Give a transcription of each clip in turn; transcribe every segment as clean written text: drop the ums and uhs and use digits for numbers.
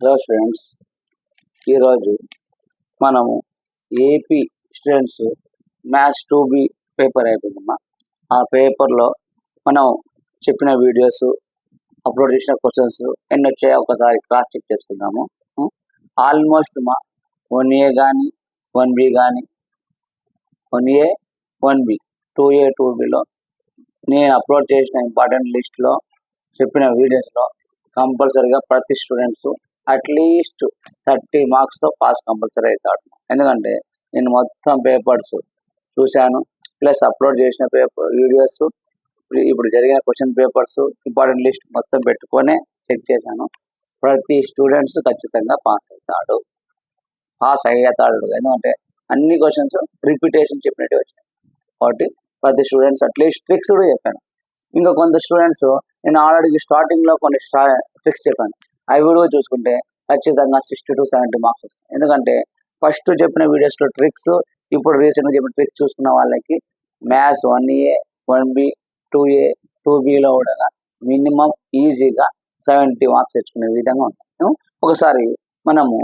Hello students, ఈరోజు మనము AP students maths 2B paper అయిపోయిందమ్మా. ఆ పేపర్లో మనం చెప్పిన వీడియోస్, అప్లోడ్ చేసిన క్వశ్చన్స్ ఎన్ని వచ్చాయో ఒకసారి క్రాస్ చెక్ చేసుకుందాము. ఆల్మోస్ట్ మా 1A కానీ 1B కానీ 1A 1B 2A 2Bలో నేను అప్లోడ్ చేసిన ఇంపార్టెంట్ లిస్ట్లో చెప్పిన వీడియోస్లో కంపల్సరీగా ప్రతి స్టూడెంట్స్ అట్లీస్ట్ 30 మార్క్స్తో పాస్ కంపల్సరీ అవుతాడు. ఎందుకంటే నేను మొత్తం పేపర్స్ చూశాను, ప్లస్ అప్లోడ్ చేసిన పేపర్ వీడియోస్, ఇప్పుడు జరిగిన క్వశ్చన్ పేపర్స్, ఇంపార్టెంట్ లిస్ట్ మొత్తం పెట్టుకొనే చెక్ చేశాను. ప్రతి స్టూడెంట్స్ ఖచ్చితంగా పాస్ అవుతాడు. ఎందుకంటే అన్ని క్వశ్చన్స్ రిపీటేషన్ చెప్పినట్టు వచ్చాయి కాబట్టి ప్రతి స్టూడెంట్స్ అట్లీస్ట్ ట్రిక్స్ కూడా చెప్పాను. ఇంకా కొంత స్టూడెంట్స్ నేను ఆల్రెడీ స్టార్టింగ్లో కొన్ని ట్రిక్స్ చెప్పాను, అవి కూడా చూసుకుంటే ఖచ్చితంగా 60 to 70 మార్క్స్ వస్తాయి. ఎందుకంటే ఫస్ట్ చెప్పిన వీడియోస్లో ట్రిక్స్, ఇప్పుడు రీసెంట్గా చెప్పిన ట్రిక్స్ చూసుకున్న వాళ్ళకి మ్యాథ్స్ 1A 1B 2A 2Bలో కూడా మినిమం ఈజీగా 70 మార్క్స్ తెచ్చుకునే విధంగా ఉంటాయి. ఒకసారి మనము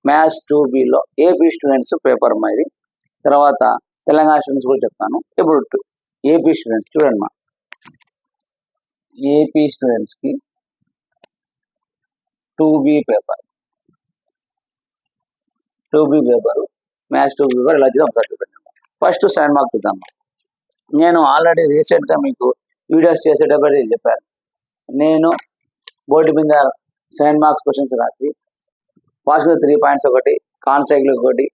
మ్యాథ్స్ 2Bలో ఏపీ స్టూడెంట్స్ పేపర్ ఇది, తర్వాత తెలంగాణ స్టూడెంట్స్ కూడా చెప్తాను. ఇప్పుడు ఏపీ స్టూడెంట్స్ చూడండి మా, ఏపీ స్టూడెంట్స్కి 2B paper maths 2B paper ఇలా చూద్దాం. ఒకసారి చూద్దాం. ఫస్ట్ 7 మార్క్స్ చూద్దాం. నేను ఆల్రెడీ రీసెంట్గా మీకు వీడియోస్ చేసేటప్పుడు చెప్పాను, నేను బోర్డు మీద 7 మార్క్స్ క్వశ్చన్స్ రాసి పాజిటివ్ 3 పాయింట్స్ ఒకటి, కాన్సైకిల్ ఒకటి,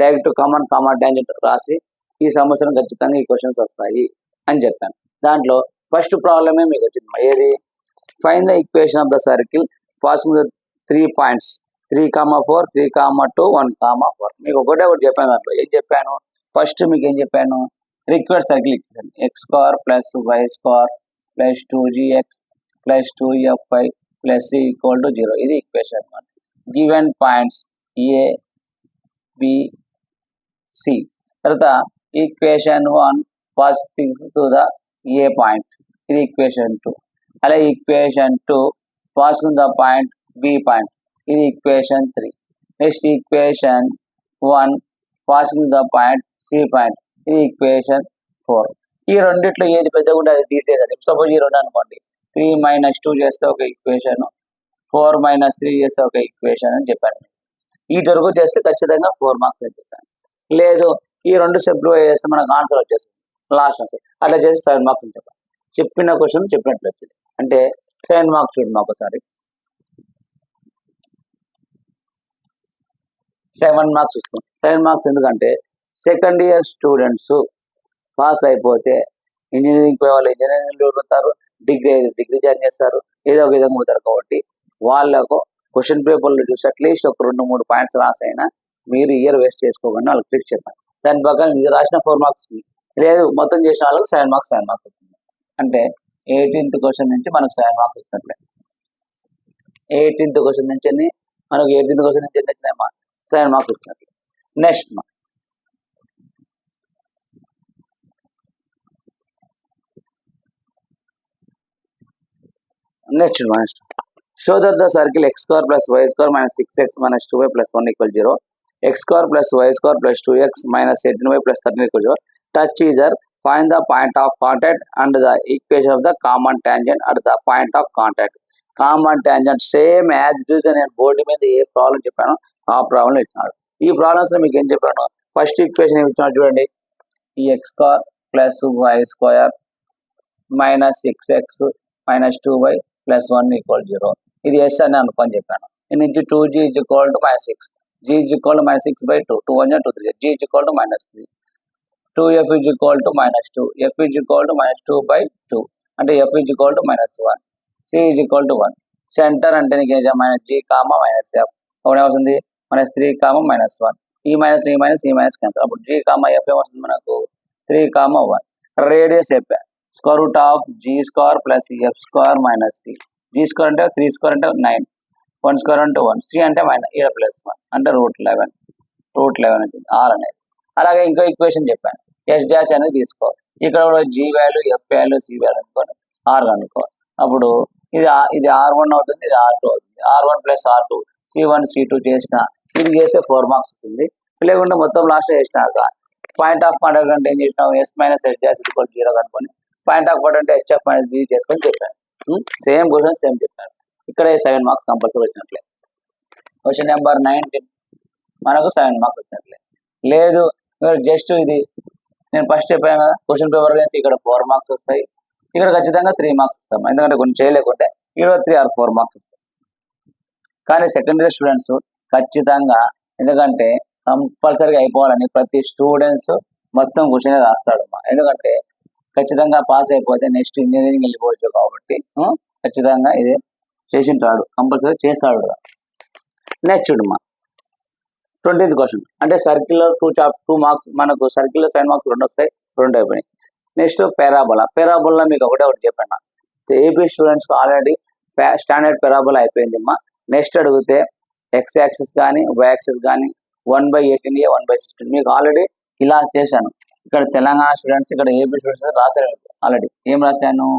డైరెక్ట్ కామన్ టాంజెంట్ రాసి ఈ సంవత్సరం ఖచ్చితంగా ఈ క్వశ్చన్స్ వస్తాయి అని చెప్పాను. దాంట్లో ఫస్ట్ ప్రాబ్లమే మీకు వచ్చింది. ఏది? Find the equation of the circle passing 3 points 3,4 3,2 1,4. మీకు ఒకటి చెప్పాను. దాంట్లో ఏం చెప్పాను? ఫస్ట్ మీకు ఏం చెప్పాను? Required circle equation x² + y² + 2gx + 2fy + c = 0. ఇది ఈక్వేషన్ అనమాట. Given points a b c. తర్వాత equation 1 passing to the a point, ఇది ఈక్వేషన్ 2. అలాగే equation 2 passing the point b point, ఇది equation 3. Next equation 1 passing the point c point, ఇది equation 4. ఈ రెండిట్లో ఏది పెద్దగా ఉంటే అది తీసేయాలి. సపోజ్ ఈ రెండు అనుకోండి, 3 - 2 చేస్తే ఒక ఈక్వేషన్, 4 - 3 చేస్తే ఒక ఈక్వేషన్ అని చెప్పాను. ఈ వరకు చేస్తే ఖచ్చితంగా 4 మార్క్స్ అని చెప్పాను. లేదు ఈ రెండు సింప్లిఫై చేస్తే మనకు ఆన్సర్ వచ్చేస్తుంది, లాస్ట్ ఆన్సర్. అట్లా చేసి 7 మార్క్స్ అని చెప్పాను. చెప్పిన క్వశ్చన్ చెప్పినట్లు వచ్చింది అంటే 7 మార్క్స్ చూడండి. ఒకసారి 7 మార్క్స్ ఇస్తాం. 7 మార్క్స్ ఎందుకంటే సెకండ్ ఇయర్ స్టూడెంట్స్ పాస్ అయిపోతే ఇంజనీరింగ్ పోయే వాళ్ళు ఇంజనీరింగ్లో పోతారు, డిగ్రీ జాయిన్ చేస్తారు, ఏదో ఒక విధంగా పోతారు. కాబట్టి వాళ్ళకు క్వశ్చన్ పేపర్లో చూసి అట్లీస్ట్ ఒక 2-3 పాయింట్స్ రాసైనా మీరు ఇయర్ వేస్ట్ చేసుకోకుండా వాళ్ళకి ట్రిక్ చెప్పాలి. దాని ప్రకారం మీరు రాసిన 4 మార్క్స్, లేదు మొత్తం చేసిన వాళ్ళకి 7 మార్క్స్ వస్తుంది. అంటే 18th క్వశ్చన్ నుంచి మనకు 7 మార్క్స్ వచ్చినట్లే. 18th క్వశ్చన్ నుంచి మనకు 18th క్వశ్చన్ నుంచి ఎన్ని వచ్చినాయమ్మా? 7 మార్క్స్ వచ్చినట్లే. Next show that the circle x² + y² - 6x - 2y + 1 = 0, x² + y² + 2x - 18y + 13 = 0. Touch either. Find the point of contact and the equation of the common tangent at the point of contact. Common tangent same as it is. నేను board మీద ఏ problem చెప్పానో ఆ problem ఇచ్చినాడు. ఈ ప్రాబ్లమ్స్లో మీకు ఏం చెప్పాను? First equation ఏమి ఇచ్చినాడు చూడండి, ఈ x² + y² - 6x - 2y + 1 = 0. ఇది ఎస్ అని అనుకొని చెప్పాను. నుంచి 2g = -6, g = -6/2, 2 1 2 3, g = -3, 2f = -2, f = -2/2, అంటే f = -1, c = 1. సెంటర్ అంటే నీకు -g, -f. అప్పుడు ఏమవుతుంది? -3, -1. ఈ మైనస్ క్యాన్సల్. అప్పుడు g, f ఏమవుతుంది మనకు? 3, 1. రేడియస్ చెప్పాను. √g² + f² - c. g² అంటే 3² అంటే 9, 1² అంటే 1, c అంటే -1 అంటే √11 వచ్చింది, r అనేది. అలాగే ఇంకో ఈక్వేషన్ చెప్పాను, s' అనేది తీసుకోవాలి. ఇక్కడ కూడా g value, f value, c value అనుకోవాలి, r అనుకోవాలి. అప్పుడు ఇది R1 అవుతుంది, ఇది R2 అవుతుంది. R1 + R2 C1 C2 చేసిన ఇది చేస్తే 4 మార్క్స్ వస్తుంది. లేకుంటే మొత్తం లాస్ట్ చేసినాక పాయింట్ ఆఫ్ కాంటాక్ట్ అంటే ఏం చేసినావు, S - H డాష్ = 0 కనుకొని పాయింట్ ఆఫ్ కాంటాక్ట్ అంటే HF - B చేసుకొని చెప్పాను. సేమ్ క్వశ్చన్ సేమ్ చెప్పాను. ఇక్కడ 7 మార్క్స్ కంపల్సరీ వచ్చినట్లే. క్వశ్చన్ నెంబర్ 19 మనకు 7 మార్క్స్ వచ్చినట్లే. లేదు మీరు జస్ట్ ఇది నేను ఫస్ట్ చెప్పాను కదా, క్వశ్చన్ పేపర్ వేస్తే ఇక్కడ 4 మార్క్స్ వస్తాయి, ఇక్కడ ఖచ్చితంగా 3 మార్క్స్ వస్తాం. ఎందుకంటే కొన్ని చేయలేకుంటే ఇక్కడ 3 or 4 మార్క్స్ వస్తాయి. కానీ సెకండరీ స్టూడెంట్స్ ఖచ్చితంగా, ఎందుకంటే కంపల్సరీగా అయిపోవాలని ప్రతి స్టూడెంట్స్ మొత్తం క్వశ్చన్ రాస్తాడు. ఎందుకంటే ఖచ్చితంగా పాస్ అయిపోతే నెక్స్ట్ ఇంజనీరింగ్ వెళ్ళిపోవచ్చు కాబట్టి ఖచ్చితంగా ఇది చేసింటాడు, కంపల్సరీ చేస్తాడు. నెక్స్ట్ చూడమ్మా 20th క్వశ్చన్ అంటే సర్కిల్లో 2 మార్క్స్ మనకు సర్కిల్లో 7 మార్క్స్ 2 వస్తాయి, 2 అయిపోయినాయి. నెక్స్ట్ పెరాబోలా మీకు ఒకటి చెప్పాను. ఏపీ స్టూడెంట్స్కి ఆల్రెడీ స్టాండర్డ్ పెరాబోలా అయిపోయింది అమ్మా. నెక్స్ట్ అడిగితే ఎక్స్ యాక్సిస్ కానీ వై యాక్సిస్ కానీ 1/18A 1/16 మీకు ఆల్రెడీ ఇలా చేశాను. ఇక్కడ తెలంగాణ స్టూడెంట్స్, ఇక్కడ ఏపీ స్టూడెంట్స్ రాశాను ఆల్రెడీ. ఏం రాశాను,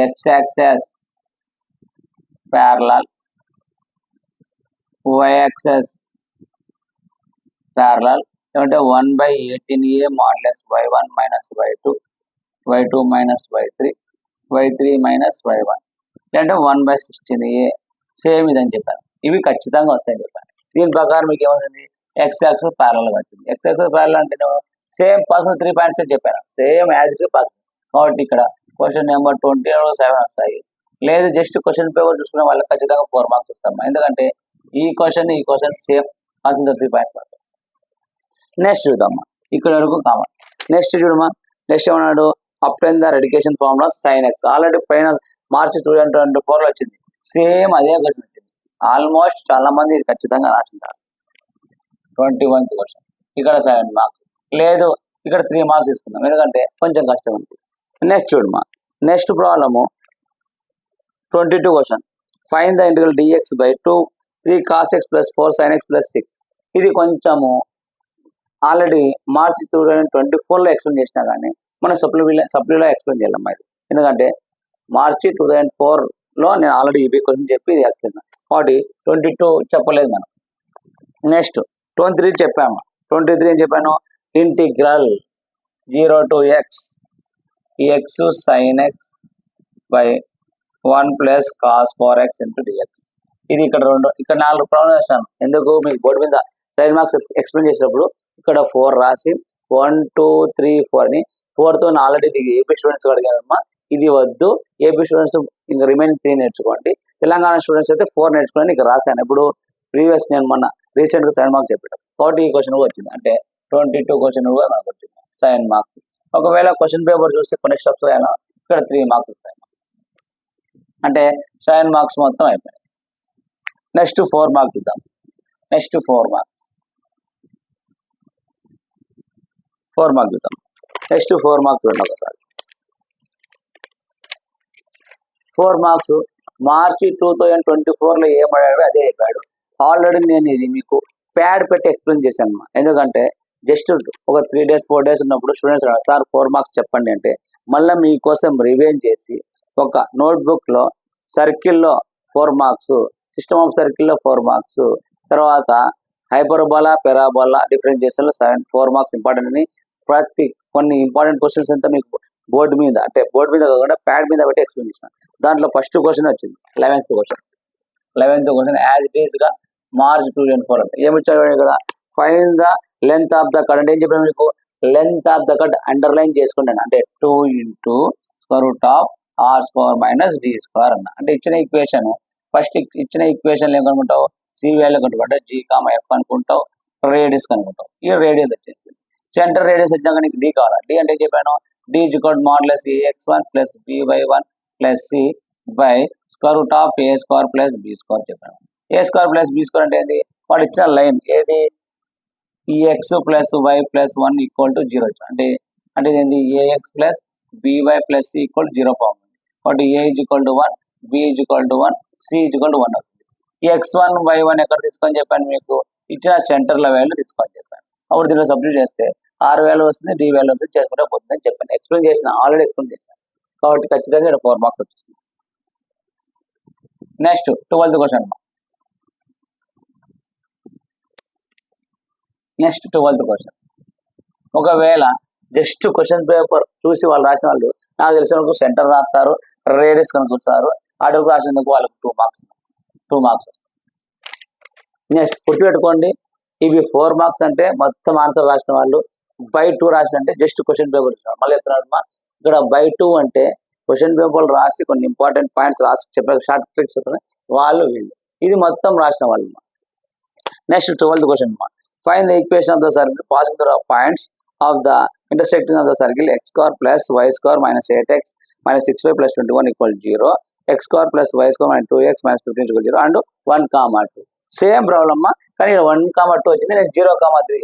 x axis parallel, y axis parallel ఏమంటే 1/18A modulus y1 - y2 y2 - y3 y3 - y1 అంటే 1/16A సేమ్ ఇదని చెప్పాను. ఇవి ఖచ్చితంగా వస్తాయని చెప్పాను. దీని ప్రకారం మీకు ఏమవుతుంది, ఎక్స్ యాక్సిస్ ప్యారలల్ వచ్చింది. ఎక్స్ యాక్సిస్ ప్యారలల్ అంటే సేమ్ పర్సన్ 3 పాయింట్స్ చెప్పాను, సేమ్ యాజ్ ఇట్ పర్సన్. కాబట్టి ఇక్కడ క్వశ్చన్ నెంబర్ 27 వస్తాయి. లేదు జస్ట్ క్వశ్చన్ పేపర్ చూసుకునే వాళ్ళకి ఖచ్చితంగా 4 మార్క్స్ వస్తాం. ఎందుకంటే ఈ క్వశ్చన్ సేమ్ పర్సన్ 3 పాయింట్స్ వస్తాయి. నెక్స్ట్ చూద్దామా, ఇక్కడ వరకు కామన్. నెక్స్ట్ చూడమా, నెక్స్ట్ ఏమన్నాడు, applying the reduction formula sin x. Already పైన మార్చి 2024 వచ్చింది, సేమ్ అదే క్వశ్చన్ వచ్చింది. ఆల్మోస్ట్ చాలా మంది ఇది ఖచ్చితంగా రాసింటారు. 21th క్వశ్చన్ ఇక్కడ 7 మార్క్స్. లేదు ఇక్కడ 3 మార్క్స్ తీసుకుందాం, ఎందుకంటే కొంచెం కష్టం ఉంది. నెక్స్ట్ చూడమా, next problem 22 question find the integral dx/2 3 cos x + 4 sin x + 6. ఇది కొంచెము ఆల్రెడీ మార్చి 2024లో ఎక్స్ప్లెయిన్ చేసినా కానీ మనం సప్లీలో ఎక్స్ప్లెయిన్ చేయాలమ్మా ఇది. ఎందుకంటే మార్చి 2004లో నేను ఆల్రెడీ ఇవి క్వశ్చన్ చెప్పి ఇది ఎక్స్ప్లెయిన్, కాబట్టి 22 చెప్పలేదు మనం. నెక్స్ట్ 23 చెప్పాము. 23 ఏం చెప్పాను, integral 0 to x sin x / 1 + cos 4x × dx. ఇది ఇక్కడ 4 ప్రాబ్లమ్ చేస్తాను. ఎందుకు మీకు బోర్డు మీద 7 మార్క్స్ ఎక్స్ప్లెయిన్ చేసినప్పుడు ఇక్కడ 4 రాసి 1 2 3 4 అని 4తో ఆల్రెడీ ఏపీ స్టూడెంట్స్ అడిగారమ్మా. ఇది వద్దు, ఏపీ స్టూడెంట్స్ ఇంకా రిమైనింగ్ 3 నేర్చుకోండి, తెలంగాణ స్టూడెంట్స్ అయితే 4 నేర్చుకోండి ఇక్కడ రాశాను. ఇప్పుడు ప్రీవియస్ నేను మొన్న రీసెంట్గా 7 మార్క్స్ చెప్పాను కాబట్టి ఈ క్వశ్చన్ వచ్చింది. అంటే 22 క్వశ్చన్ కూడా మనకు వచ్చింది 7 మార్క్స్. ఒకవేళ క్వశ్చన్ పేపర్ చూస్తే కొన్ని స్టెప్స్ అయినా ఇక్కడ 3 మార్క్స్ వస్తాయి, అంటే 7 మార్క్స్ మొత్తం అయిపోయాయి. నెక్స్ట్ 4 మార్క్స్ చూద్దాం. నెక్స్ట్ 4 మార్క్స్ చూద్దాం. నెక్స్ట్ 4 మార్క్స్ చూడండి ఒకసారి. 4 మార్క్స్ మార్చి 2024లో ఏమయ్యాడో అదే చెప్పాడు. ఆల్రెడీ నేను ఇది మీకు ప్యాడ్ పెట్టి ఎక్స్ప్లెయిన్ చేశాను. ఎందుకంటే జస్ట్ ఒక 3 days 4 days ఉన్నప్పుడు స్టూడెంట్స్ సార్ 4 మార్క్స్ చెప్పండి అంటే మళ్ళీ మీకోసం రివైజ్ చేసి ఒక నోట్బుక్లో సర్కిల్లో 4 మార్క్స్, సిస్టమ్ ఆఫ్ సర్కిల్లో 4 మార్క్స్, తర్వాత హైపర్బోలా పెరాబోలా డిఫరెన్షియేషన్లో 4 మార్క్స్ ఇంపార్టెంట్ అని ప్రతి కొన్ని ఇంపార్టెంట్ క్వశ్చన్స్ అంతా మీకు బోర్డు మీద, అంటే బోర్డు మీద కాకుండా ప్యాడ్ మీద పెట్టి ఎక్స్ప్లెయిన్ చేస్తాను. దాంట్లో ఫస్ట్ క్వశ్చన్ వచ్చింది 11th క్వశ్చన్ యాజ్ ఇట్ ఈస్గా మార్చ్ 2024 అంటే ఏమి ఇచ్చారు ఇక్కడ, find the length of the cut. అంటే ఏం చెప్పాను మీకు, length of the cut underline చేసుకుంటాను. అంటే 2 × r² - d² అన్న. అంటే ఇచ్చిన ఈక్వేషన్ ఫస్ట్ ఇచ్చిన ఈక్వేషన్ ఏమనుకుంటావు, సి వాల్యూ కనుక్కుంటావు, g, f అనుకుంటావు, రేడియస్ కనుక్కుంటావు. ఈ రేడియస్ వచ్చేసి సెంటర్ రేడియస్ వచ్చినాక నీకు d కావాలి. d అంటే చెప్పాను, d = (ax1 + by1 + c) / (a² + b² చెప్పాను. a² + b² అంటే ఏంది, వాడు ఇచ్చిన లైన్ ఏది, ఈ x + y + 1 = 0 అంటే ఏంది, ax + by + c = 0 ఫామ్. కాబట్టి a = 1, b = 1, c = 1 అవుతుంది. ఈ x1 y1 ఎక్కడ తీసుకొని చెప్పాను మీకు, ఇచ్చిన సెంటర్ల వాల్యూ తీసుకొని చెప్పాను. అప్పుడు దీనిలో సబ్స్టిట్యూట్ చేస్తే r వాల్యూ వస్తుంది, d వాల్యూ వస్తుంది, చేసుకుంటే పోతుందని చెప్పాను. ఎక్స్ప్లెయిన్ చేసిన, ఆల్రెడీ ఎక్స్ప్లెయిన్ చేశాను. కాబట్టి ఖచ్చితంగా ఇక్కడ 4 మార్క్స్ వచ్చేసింది. Next 12th question. Next 12th question. ఒకవేళ జస్ట్ క్వశ్చన్ పేపర్ చూసి వాళ్ళు రాసిన వాళ్ళు నాకు తెలిసిన సెంటర్ రాస్తారు, రేడియస్ కనుకొస్తారు, అడుగు రాసినందుకు వాళ్ళకి 2 మార్క్స్. నెక్స్ట్ గుర్తుపెట్టుకోండి, ఇవి 4 మార్క్స్ అంటే మొత్తం ఆన్సర్ రాసిన వాళ్ళు, బై 2 రాసిన అంటే జస్ట్ క్వశ్చన్ పేపర్ ఇచ్చినారు. మళ్ళీ చెప్తున్నాడు ఇక్కడ బై 2 అంటే క్వశ్చన్ పేపర్ రాసి కొన్ని ఇంపార్టెంట్ పాయింట్స్ రాసి చెప్పారు, షార్ట్ ట్రిక్స్ చెప్పారు వాళ్ళు వీళ్ళు, ఇది మొత్తం రాసిన వాళ్ళు. Next 12th question. Find the equation of the circle passing the points of the intersecting of the circle x square plus y square minus 8x minus 6y plus 21 equal 0, x square plus y square minus 2x minus 15 equal 0 and 1, 2. Same problem కానీ 1, 2 వచ్చింది, నేను 0, 3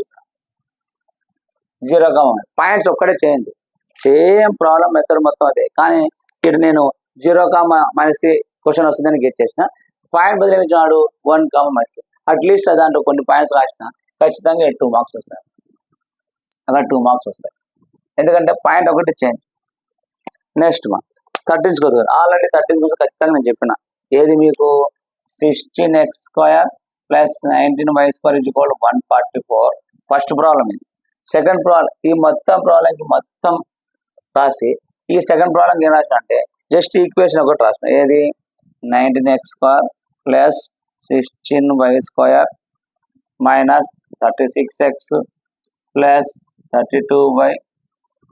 0, points ఒక్కటే చేయండి. Same problem method మొత్తం అదే, కానీ ఇక్కడ నేను 0, క్వశ్చన్ వస్తుందని గెట్ చేసిన, పాయింట్ బదిలించాడు 1, అట్లీస్ట్ దాంట్లో కొన్ని పాయింట్స్ రాసిన ఖచ్చితంగా 2 మార్క్స్ వస్తాయి, అలా 2 మార్క్స్ వస్తాయి, ఎందుకంటే పాయింట్ ఒకటి change. Next 13th question. Already 13th question ఖచ్చితంగా నేను చెప్పిన, ఏది మీకు 16x square plus 19y square is equal to 144. First problem ఇది. సెకండ్ ప్రాబ్లం, ఈ మొత్తం ప్రాబ్లంకి మొత్తం రాసి ఈ సెకండ్ ప్రాబ్లంకి ఏం రాసిన అంటే జస్ట్ ఈక్వేషన్ ఒకటి రాసిన, ఏది 19x square plus 16y square minus 36x plus 32y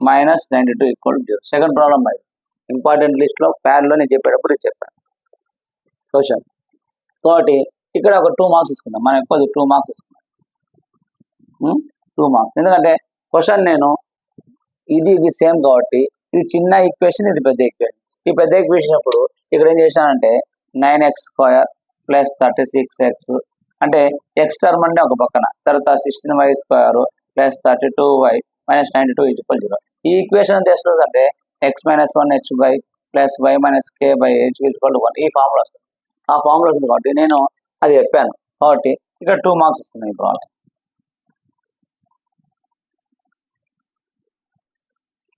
minus 92 equal to 0. Second problem అది ఇంపార్టెంట్ లిస్ట్లో ప్యాడ్లో నేను చెప్పేటప్పుడు చెప్పాను క్వశ్చన్. కాబట్టి ఇక్కడ ఒక 2 మార్క్స్ ఇసుకుందాం, మనం ఎక్కువ 2 మార్క్స్ ఇసుకున్నాం, 2 మార్క్స్. ఎందుకంటే క్వశ్చన్ నేను ఇది సేమ్ కాబట్టి ఇది చిన్న ఈక్వేషన్, ఇది పెద్ద ఈక్వేషన్. ఈ పెద్ద ఈక్వేషన్ అప్పుడు ఇక్కడ ఏం చేసినానంటే 9x square plus 36x అంటే ఎక్స్ టర్మ్ అంటే ఒక పక్కన, తర్వాత 16y square plus 32y minus 92 equal 0. ఈ ఈక్వేషన్ ఎంత వస్తుంది అంటే x minus 1 h by plus y minus k by h equal to 1. ఈ ఫార్ములా వస్తుంది, ఆ ఫార్ములా వస్తుంది కాబట్టి నేను అది చెప్పాను కాబట్టి ఇక్కడ 2 మార్క్స్ వస్తున్నాయి. ప్రాబ్లం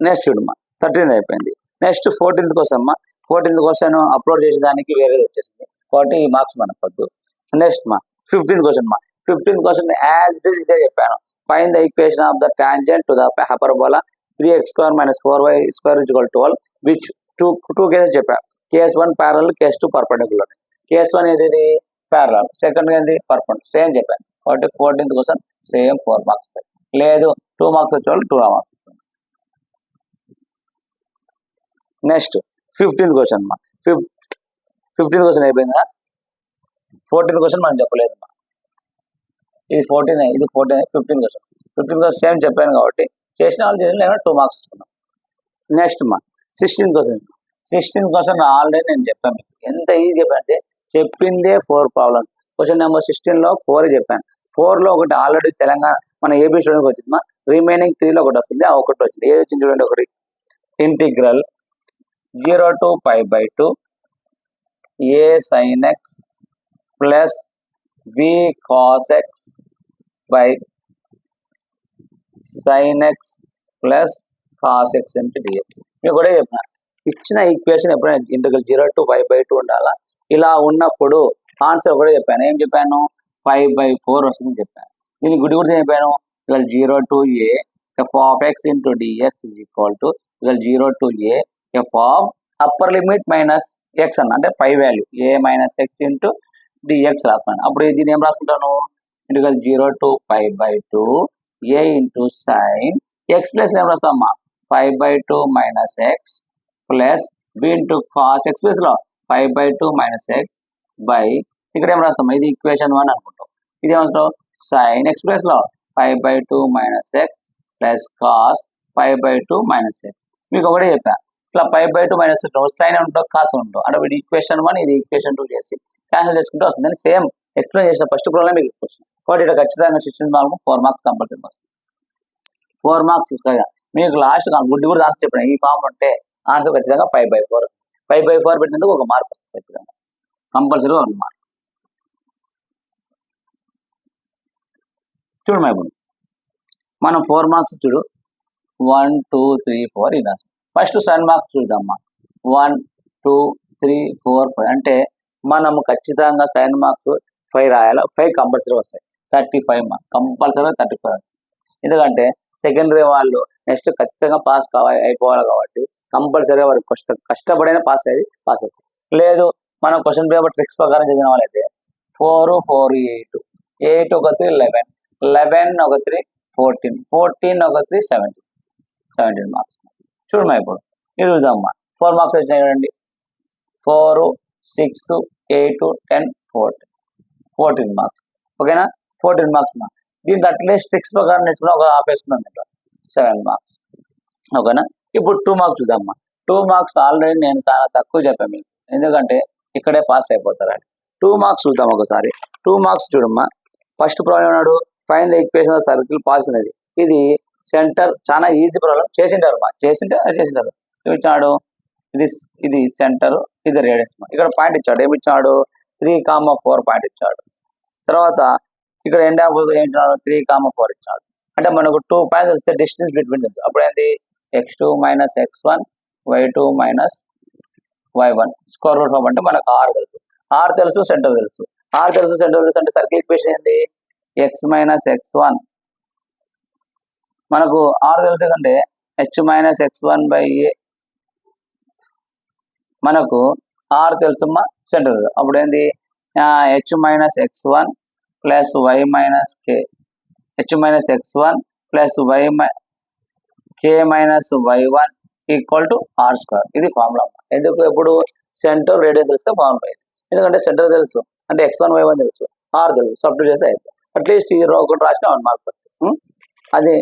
నెక్స్ట్ చూడమ్మా, 13th అయిపోయింది. నెక్స్ట్ 14th క్వశ్చన్ అమ్మా. 14th క్వశ్చన్ అప్లోడ్ చేసేదానికి వేరేది వచ్చేసింది కాబట్టి ఈ మార్క్స్ మనకు వద్దు. Next 15th question. 15th question as it is ఇదే చెప్పాను. Find the equation of the tangent to the hyperbola 3x square minus 4y square is equal to 12, which two cases చెప్పాను. Case 1 parallel, case 2 perpendicular. Case 1 ఏది parallel, second ఏంది perpendicular, same చెప్పాను కాబట్టి 14th question same 4 marks. లేదు 2 marks వచ్చేవాళ్ళు 2 marks. Next 15th question. 15th question అయిపోయిందా? 14th question మనం చెప్పలేదు, ఇది 14, ఇది 14, 15th question. 15th question same చెప్పాను కాబట్టి చేసిన వాళ్ళు చేసిన లేదా 2 మార్క్స్ ఇస్తున్నాం. Next 16th question. 16th question already నేను చెప్పాను మీకు, ఎంత ఈజీ చెప్పానంటే చెప్పిందే 4 ప్రాబ్లమ్స్. క్వశ్చన్ నెంబర్ 16లో 4 చెప్పాను. 4లో ఒకటి ఆల్రెడీ తెలంగాణ మన ఏపీ స్టూడెంట్కి వచ్చింది, రిమైనింగ్ 3లో ఒకటి వస్తుంది, ఆ ఒకటి వచ్చింది. ఏది వచ్చింది చూడండి, ఒకటి integral 0 to pi by 2 a sin x plus b cos x by sin x plus cos x into dx. నేను కూడా చెప్పిన, ఇచ్చిన ఈక్వేషన్ ఎప్పుడైనా ఇంటిగ్రల్ 0 to pi by 2 ఉండాలా. ఇలా ఉన్నప్పుడు ఆన్సర్ కూడా చెప్పాను, ఏం చెప్పాను 5/4 వస్తుందని చెప్పాను. దీనికి గుడి గురించి చెప్పాను, ఇక 0 to a f of x into dx is equal to 0 to a f of upper limit minus x అన్న, అంటే పై value a minus x into dx రాస్తాను. అప్పుడు దీన్ని ఏం రాసుకుంటాను, integral 0 to pi by 2 a into sine x plus ఏం రాస్తామమ్మా 5/2 minus x plus b into cos x ప్లస్లో 5/2 మైనస్ ఎక్స్ బై ఇక్కడ ఏం రాస్తాం, ఇది ఈక్వేషన్ 1 అనుకుంటాం. ఇది ఏమంటాం సైన్ ఎక్స్ ప్లస్లో 5/2 minus x plus cos 5/2 minus X. మీకు ఒకటే చెప్పా, ఇట్లా 5/2 మైనస్ సైన్ ఉంటాం, కాస్ ఉంటాం, అంటే ఇది ఈక్వేషన్ 1, ఇది ఈక్వేషన్ 2 చేసి క్యాన్సిల్ చేసుకుంటూ వస్తుంది. అని సేమ్ ఎక్స్ప్లెయిన్ చేసిన ఫస్ట్ ప్రాబ్లం మీకు క్వశ్చన్ కాబట్టి ఇక్కడ ఖచ్చితంగా 16 మార్క్స్ 4 మార్క్స్ కంపల్సరీ వస్తుంది. 4 మార్క్స్ కదా మీకు లాస్ట్ గుడ్డి కూడా ఆన్సర్ చెప్పిన, ఈ ఫామ్ ఉంటే ఆన్సర్ ఖచ్చితంగా 5/4 వస్తుంది. 5/4 పెట్టినందుకు 1 మార్క్ వస్తుంది, ఖచ్చితంగా కంపల్సరీ 1 మార్క్. చూడు మా ఇప్పుడు మనం 4 మార్క్స్ చూడు 1 2 3 4 ఇలా ఫస్ట్ 7 మార్క్స్ చూద్దామా 1 2 3 4 5 అంటే మనము ఖచ్చితంగా సైన్ మార్క్స్ 5 రాయాలి. 5 కంపల్సరీ వస్తాయి. 35 మార్క్స్ కంపల్సరీగా 35 వస్తాయి. ఎందుకంటే సెకండరీ వాళ్ళు నెక్స్ట్ ఖచ్చితంగా పాస్ అయిపోవాలి కాబట్టి కంపల్సరీగా వారికి కష్టపడిన పాస్ అవుతాయి. లేదు మనం క్వశ్చన్ పేపర్ ట్రిక్స్ ప్రకారం చదివిన వాళ్ళైతే 4 4 8 8 ఒక 3 11 11 ఒక 3 14 14 ఒక 3 17 మార్క్స్. చూడమ్మా ఇప్పుడు మీరు చూద్దామమ్మా 4 మార్క్స్ వచ్చినాయి చూడండి. 4 6 8 10 14 మార్క్స్. ఓకేనా? 14 మార్క్స్. దీంట్లో అట్లీస్ట్ ట్రిక్స్ ప్రకారం నేర్చుకున్న ఒక హాఫ్ వేసుకున్నాను 7 మార్క్స్. ఓకేనా? ఇప్పుడు 2 మార్క్స్ చూద్దామా. 2 మార్క్స్ ఆల్రెడీ నేను చాలా తక్కువ చెప్పాను మీకు, ఎందుకంటే ఇక్కడే పాస్ అయిపోతారని. 2 మార్క్స్ చూద్దాం ఒకసారి. 2 మార్క్స్ చూడమ్మా. ఫస్ట్ ప్రాబ్లం ఏమన్నాడు? Find the equation of circle పాల్చుకునేది. ఇది సెంటర్ చాలా ఈజీ ప్రాబ్లం. చేసింటారు ఇచ్చాడు. ఇది సెంటర్, ఇది రేడియస్. ఇక్కడ పాయింట్ ఇచ్చాడు. ఏమి ఇచ్చాడు? 3,4 పాయింట్ ఇచ్చాడు. తర్వాత ఇక్కడ ఎండ్ ఆఫ్ ఏం ఇచ్చాడు? 3,4 ఇచ్చాడు. అంటే మనకు 2 పాయింట్స్ వస్తే డిస్టెన్స్ బిట్వీన్ అప్పుడు ఏంటి? x2 minus x1 y2 minus y1 square root of అంటే మనకు r తెలుసు. r తెలుసు, సెంటర్ తెలుసు. r తెలుసు, సెంటర్ తెలుసు అంటే సర్కిల్ ఈక్వేషన్ ఏంటి? x మైనస్ x1 మనకు r తెలుసు అంటే h minus x1 by a. మనకు r తెలుసమ్మా, సెంటర్ తెలుసు. అప్పుడు ఏంది? h minus x1 plus y minus k, h minus x1 plus k minus y1 equal to r square. ఇది ఫార్ములా. ఎందుకు? ఎప్పుడు సెంటర్ రేడియస్ తెలిస్తే ఫార్ములా ఇది. ఎందుకంటే సెంటర్ తెలుసు అంటే x1 y1 తెలుసు, r తెలుసు, సబ్స్టిట్యూట్ చేస్తే అయిపోతుంది. అట్లీస్ట్ ఈ ఒకటి రాసిన 1 మార్క్ వస్తుంది. అది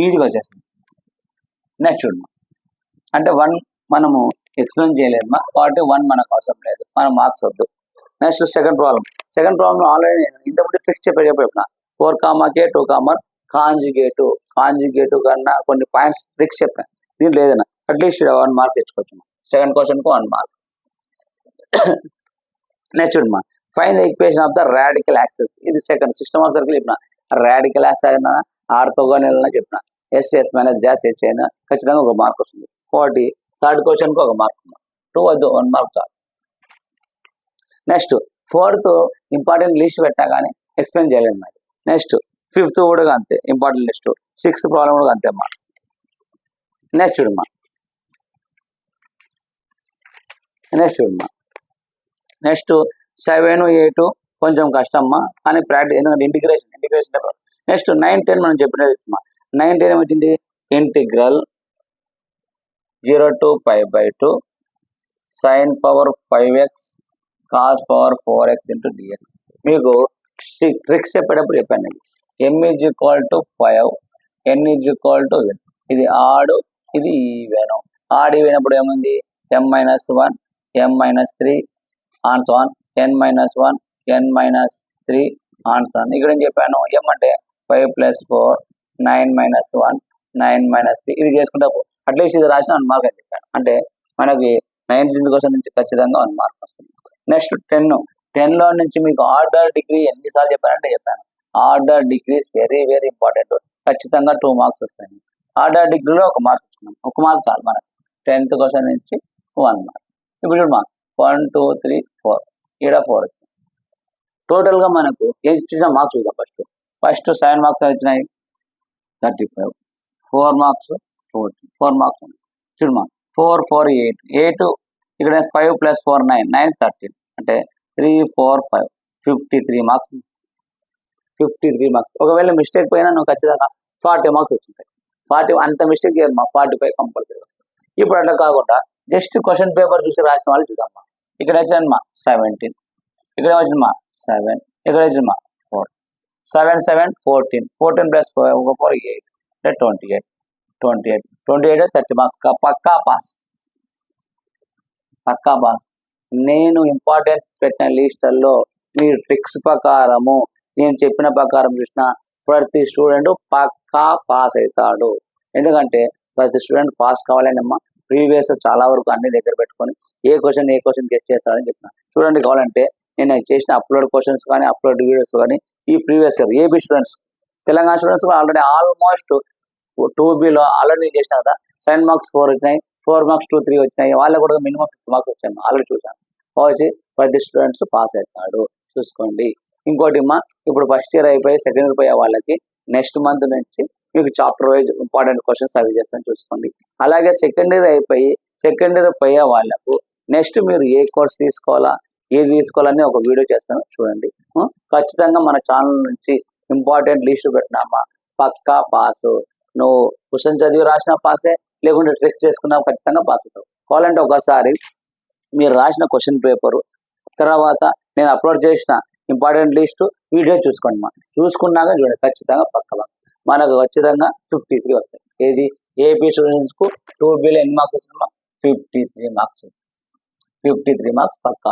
ఈజీగా వచ్చేస్తుంది. నెక్స్ట్ చూడమ్మా. అంటే 1 మనము ఎక్స్ప్లెయిన్ చేయలేదమ్మా కాబట్టి 1 మనకు అవసరం లేదు, మన మార్క్స్ వద్దు. నెక్స్ట్ సెకండ్ ప్రాబ్లం ఆల్రెడీ నేను ఇంతకుముందు ట్రిక్స్ చెప్పిన 4, 2 కాంజుగేటు కన్నా కొన్ని పాయింట్స్ ట్రిక్స్ చెప్పాను. దీంట్లో లేదన్నా అట్లీస్ట్ 1 మార్క్ తెచ్చుకోవచ్చు. సెకండ్ క్వశ్చన్కు 1 మార్క్. నెక్స్ట్ చూడమ్మా. Find the equation of the radical axis. ఇది సెకండ్ సిస్టమ్ ఆఫ్ సర్కిల్ చెప్పిన. రాడికల్ యాక్సిస్ అయినా ఆర్థోగోనల్ చెప్పిన. ఎస్ మైనస్ డాష్ హెచ్ అయినా ఖచ్చితంగా 1 మార్క్ వస్తుంది. కాబట్టి థర్డ్ క్వశ్చన్కు 1 మార్క్. 2 వద్దు, 1 మార్క్ చాలు. నెక్స్ట్ ఫోర్త్ ఇంపార్టెంట్ లిస్ట్ పెట్టా కానీ ఎక్స్ప్లెయిన్ చేయలేదు మరి. నెక్స్ట్ ఫిఫ్త్ కూడా అంతే ఇంపార్టెంట్ లిస్ట్. 6th ప్రాబ్లం కూడా అంతే అమ్మా. నెక్స్ట్ చూడమ్మా. నెక్స్ట్ 7, 8 కొంచెం కష్టమ్మా కానీ ప్రాక్టీస్, ఎందుకంటే ఇంటిగ్రేషన్. నెక్స్ట్ 9, 10 మనం చెప్పినది. 9, 10 ఏమొచ్చింది? Integral 0 to π/2 sin power 5x cos power 4x into dx. మీకు ట్రిక్స్ చెప్పేటప్పుడు చెప్పాను. m is equal to 5, n is equal to n. ఇది ఆడు, ఇది ఈవెన్. ఆడు ఈవెన్ అప్పుడు ఏముంది? m minus 1, m minus 3 ఆన్స్ 1, n minus 1, n minus 3 ఆన్స్ 1. ఇక్కడ ఏం చెప్పాను? m అంటే 5 plus 4, 9 minus 1, 9 minus 3. ఇది చేసుకుంటా అట్లీస్ట్ ఇది రాసిన 1 మార్క్ అని చెప్పాను. అంటే మనకి 9th క్వశ్చన్ నుంచి ఖచ్చితంగా 1 మార్క్ వస్తుంది. నెక్స్ట్ 10లో నుంచి మీకు ఆర్డర్ డిగ్రీ ఎన్నిసార్లు చెప్పానంటే చెప్పాను. Order degrees very very important. ఖచ్చితంగా 2 మార్క్స్ వస్తాయి. ఆర్డర్ డిగ్రీలో 1 మార్క్ ఇచ్చుకున్నాం. 1 మార్క్ చాలు మనకు. 10th క్వశ్చన్ నుంచి 1 మార్క్. ఇప్పుడు చూడమ్మా 1 2 3 4 ఇక్కడ 4 వచ్చింది. టోటల్గా మనకు ఏం ఇచ్చిన మార్క్స్ చూద్దాం. ఫస్ట్ 7 మార్క్స్ వచ్చినాయి 35, 4 మార్క్స్ 4 మార్క్స్ చూడమ్మా. 4 4 8 ఇక్కడ 5 plus 4 9 9 13 అంటే 3 4 5 53 మార్క్స్. 53 మార్క్స్. ఒకవేళ మిస్టేక్ పోయినా నువ్వు ఖచ్చితంగా 40 మార్క్స్ వచ్చింటాయి. 40 అంత మిస్టేక్ చేయమ్మా, 45 కంపల్సరీ. ఇప్పుడు అట్లా కాకుండా జస్ట్ క్వశ్చన్ పేపర్ చూసి రాసిన వాళ్ళు చూద్దామా. ఇక్కడ వచ్చిందమ్మా 17, ఇక్కడ వచ్చిందమ్మా 7, ఇక్కడ వచ్చిందమ్మా 4, 7 7 14 14 plus 4 8 అంటే 28 30 మార్క్స్ పక్కా పాస్. నేను ఇంపార్టెంట్ పెట్టిన లిస్టుల్లో మీరు ట్రిక్స్ ప్రకారము నేను చెప్పిన ప్రకారం చూసిన ప్రతి స్టూడెంట్ పక్కా పాస్ అవుతాడు. ఎందుకంటే ప్రతి స్టూడెంట్ పాస్ కావాలని అమ్మా ప్రీవియస్ చాలా వరకు అన్ని దగ్గర పెట్టుకొని ఏ క్వశ్చన్ గెస్ట్ చేస్తాడని చెప్పిన. చూడండి, కావాలంటే నేను చేసిన అప్లోడ్ క్వశ్చన్స్ కానీ అప్లోడ్ వీడియోస్ కానీ ఈ previous year AB students, Telangana students కూడా ఆల్రెడీ ఆల్మోస్ట్ 2Bలో ఆల్రెడీ చేసిన కదా. 7 మార్క్స్ 4 వచ్చినాయి, 4 మార్క్స్ 2 3 వచ్చినాయి. వాళ్ళకు కూడా మినిమం 50 మార్క్స్ వచ్చాను ఆల్రెడీ చూశాను. వచ్చి ప్రతి స్టూడెంట్స్ పాస్ అవుతాడు చూసుకోండి. ఇంకోటి అమ్మా, ఇప్పుడు ఫస్ట్ ఇయర్ అయిపోయి సెకండ్ ఇయర్ పోయే వాళ్ళకి నెక్స్ట్ మంత్ నుంచి మీకు చాప్టర్ వైజ్ ఇంపార్టెంట్ క్వశ్చన్స్ అవి చేస్తాను చూసుకోండి. అలాగే సెకండ్ ఇయర్ అయిపోయి సెకండ్ ఇయర్ పోయే వాళ్ళకు నెక్స్ట్ మీరు ఏ కోర్స్ తీసుకోవాలా ఏది తీసుకోవాలని ఒక వీడియో చేస్తాను చూడండి. ఖచ్చితంగా మన ఛానల్ నుంచి ఇంపార్టెంట్ లిస్ట్ పెట్టినామా పక్కా పాస్. నువ్వు క్వశ్చన్ చదివి రాసిన పాసే, లేకుంటే ట్రిక్స్ చేసుకున్నా ఖచ్చితంగా పాస్ అవుతావు. కావాలంటే ఒకసారి మీరు రాసిన క్వశ్చన్ పేపరు తర్వాత నేను అప్లోడ్ చేసిన ఇంపార్టెంట్ లిస్టు వీడియో చూసుకోండి మా చూసుకున్నాక చూడండి ఖచ్చితంగా పక్క మనకు ఖచ్చితంగా 53 వస్తాయి. ఏది ఏపీ స్టూడెంట్స్కు 2Bలో ఎన్ని మార్క్స్ వస్తున్నామా 53 మార్క్స్. 53 మార్క్స్ పక్కా.